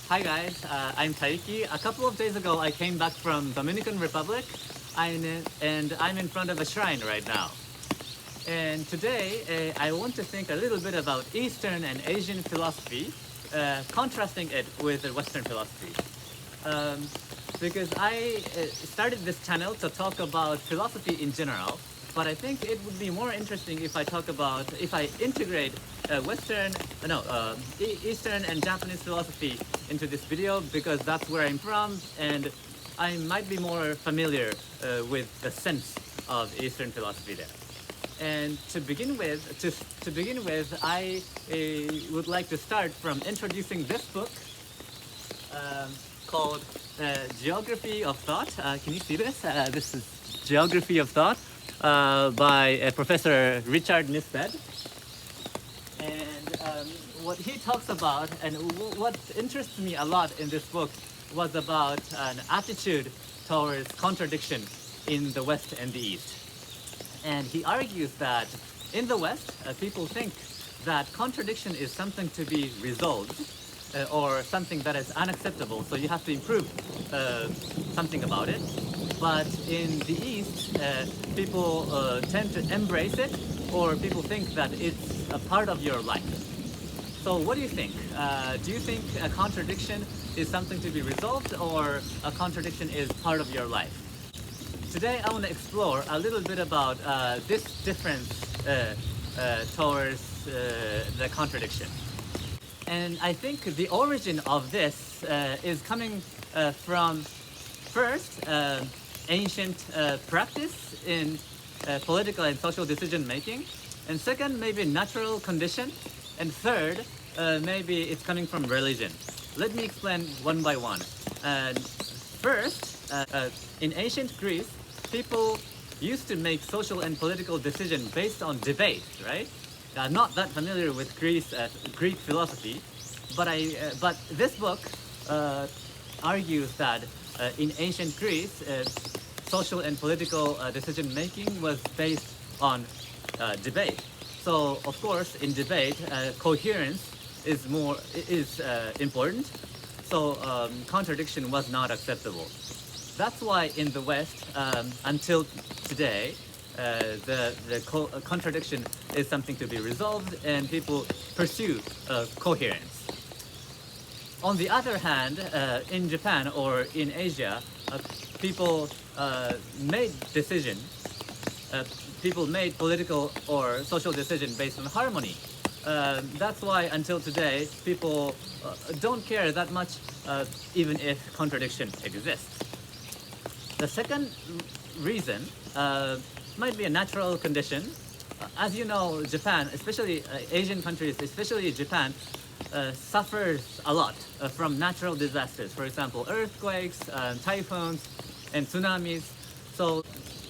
Hi guys, I'm Taiki. A couple of days ago I came back from Dominican Republic and I'm in front of a shrine right now. And today I want to think a little bit about Eastern and Asian philosophy, contrasting it with the Western philosophy. Because I started this channel to talk about philosophy in general, but I think it would be more interesting if I integrate Eastern and Japanese philosophy into this video, because that's where I'm from and I might be more familiar with the sense of Eastern philosophy there. And to begin with, I would like to start from introducing this book called Geography of Thought. Can you see this? This is Geography of Thought by Professor Richard Nisbett. And what he talks about, and what interests me a lot in this book, was about an attitude towards contradiction in the West and the East. And he argues that in the West, people think that contradiction is something to be resolved or something that is unacceptable, so you have to improve something about it. But in the East, people tend to embrace it, or people think that it's a part of your life. So what do you think? Do you think a contradiction is something to be resolved, or a contradiction is part of your life? Today I want to explore a little bit about this difference towards the contradiction. And I think the origin of this is coming from, first, ancient practice in political and social decision making, and second, maybe natural condition, and third, maybe it's coming from religion. Let me explain one by one. First, in ancient Greece, people used to make social and political decisions based on debate, right? I'm not that familiar with Greek philosophy, but this book argues that in ancient Greece, social and political decision making was based on debate. So, of course, in debate, coherence is important. So, contradiction was not acceptable. That's why in the West, until today, the contradiction is something to be resolved, and people pursue coherence. On the other hand, in Japan or in Asia, people made decisions. People made political or social decision based on harmony. That's why until today, people don't care that much, even if contradiction exists. The second reason might be a natural condition. As you know, Japan, especially Asian countries, especially Japan, suffers a lot from natural disasters. For example, earthquakes, typhoons, and tsunamis. So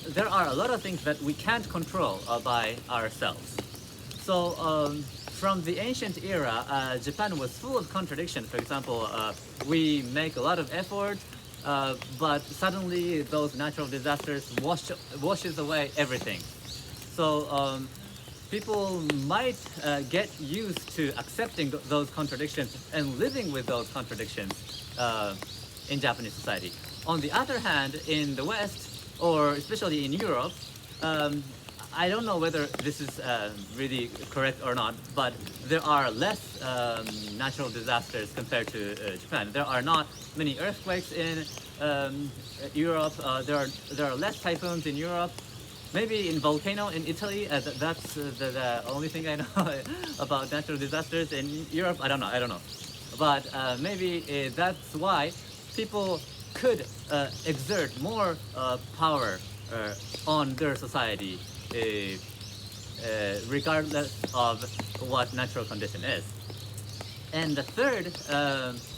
there are a lot of things that we can't control by ourselves. So from the ancient era, Japan was full of contradiction. For example, we make a lot of effort, but suddenly those natural disasters washes away everything. So people might get used to accepting those contradictions and living with those contradictions in Japanese society. On the other hand, in the West, or especially in Europe, I don't know whether this is really correct or not, but there are less natural disasters compared to Japan. There are not many earthquakes in Europe. There are less typhoons in Europe. Maybe in volcano in Italy. That's the only thing I know about natural disasters in Europe. I don't know. But maybe that's why people could exert more power on their society, regardless of what natural condition is. And the third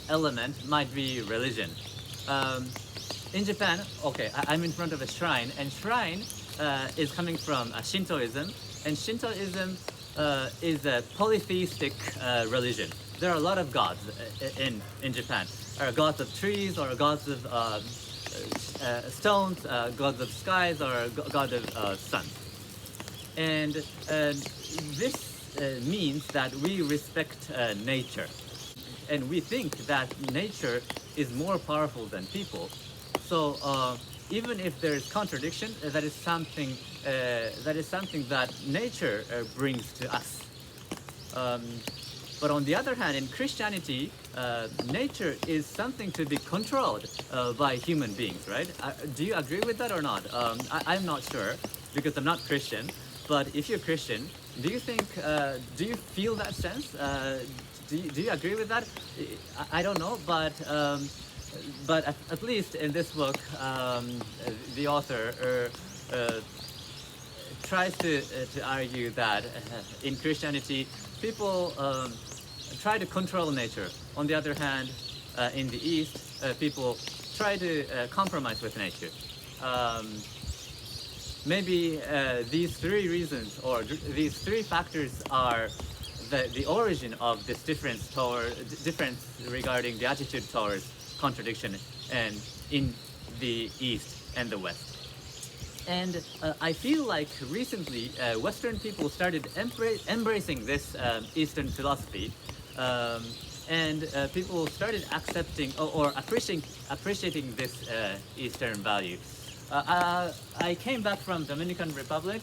element might be religion. In Japan, okay, I'm in front of a shrine, and shrine is coming from Shintoism, and Shintoism is a polytheistic religion. There are a lot of gods in Japan. There are gods of trees, or gods of stones, gods of skies, or god of sun. And this means that we respect nature. and we think that nature is more powerful than people. So even if there is contradiction, that is something that nature brings to us. But on the other hand, in Christianity, nature is something to be controlled by human beings, right? Do you agree with that or not? I'm not sure because I'm not Christian. But if you're Christian, do you think, do you feel that sense? Do you agree with that? I don't know, but at least in this book, the author tries to argue that in Christianity, people try to control nature. On the other hand, in the East, people try to compromise with nature. Maybe these three reasons or these three factors are the origin of this difference regarding the attitude towards contradiction and in the East and the West. And I feel like recently Western people started embracing this Eastern philosophy, and people started accepting or appreciating this Eastern value. I came back from Dominican Republic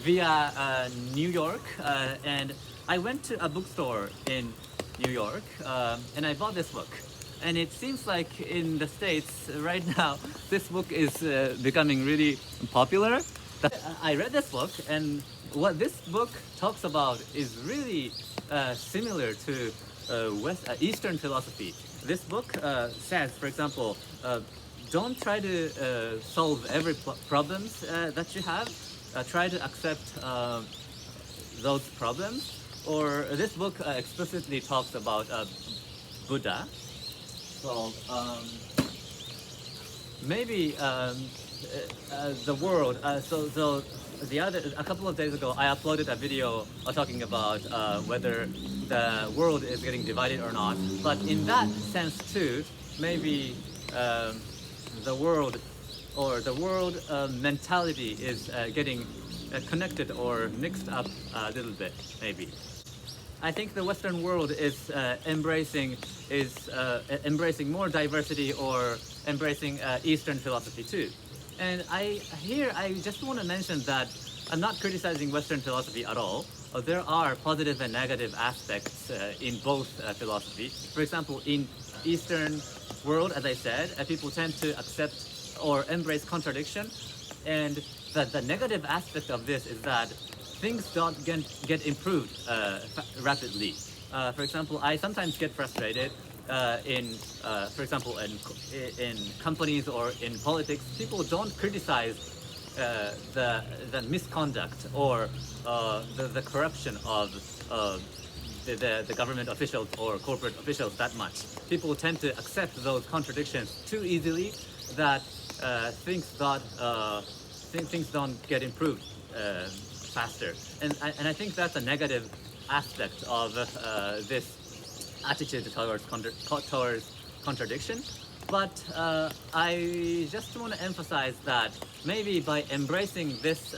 via New York, and I went to a bookstore in New York, and I bought this book. And it seems like in the States right now, this book is becoming really popular. I read this book, and what this book talks about is really similar to Eastern philosophy. This book says, for example, don't try to solve every problems that you have. Try to accept those problems. Or this book explicitly talks about Buddha. So maybe the world. So a couple of days ago, I uploaded a video talking about whether the world is getting divided or not. But in that sense too, maybe the world mentality is getting connected or mixed up a little bit, maybe. I think the Western world is embracing more diversity or embracing Eastern philosophy too. And I just want to mention that I'm not criticizing Western philosophy at all. There are positive and negative aspects in both philosophy. For example, in Eastern world, as I said, people tend to accept or embrace contradiction, and the negative aspect of this is that things don't get improved rapidly. For example, I sometimes get frustrated for example, in companies or in politics. People don't criticize the misconduct or the corruption of the government officials or corporate officials that much. People tend to accept those contradictions too easily that things don't get improved faster. And I think that's a negative aspect of this attitude towards contradiction. But I just want to emphasize that maybe by embracing this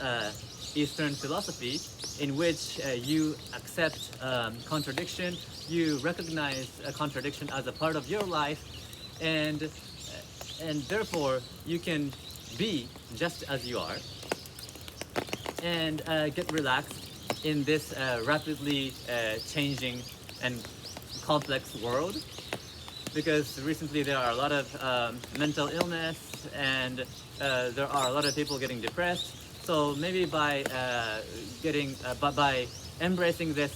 Eastern philosophy, in which you accept contradiction, you recognize a contradiction as a part of your life, and therefore you can be just as you are and get relaxed in this rapidly changing and complex world. Because recently there are a lot of mental illness, and there are a lot of people getting depressed. So maybe by embracing this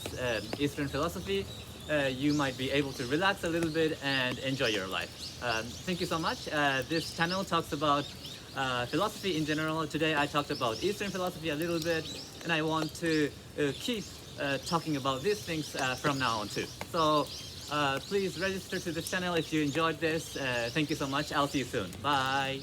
Eastern philosophy, you might be able to relax a little bit and enjoy your life. Thank you so much. This channel talks about philosophy in general. Today I talked about Eastern philosophy a little bit, and I want to keep talking about these things from now on too. So please register to this channel if you enjoyed this. Thank you so much. I'll see you soon. Bye.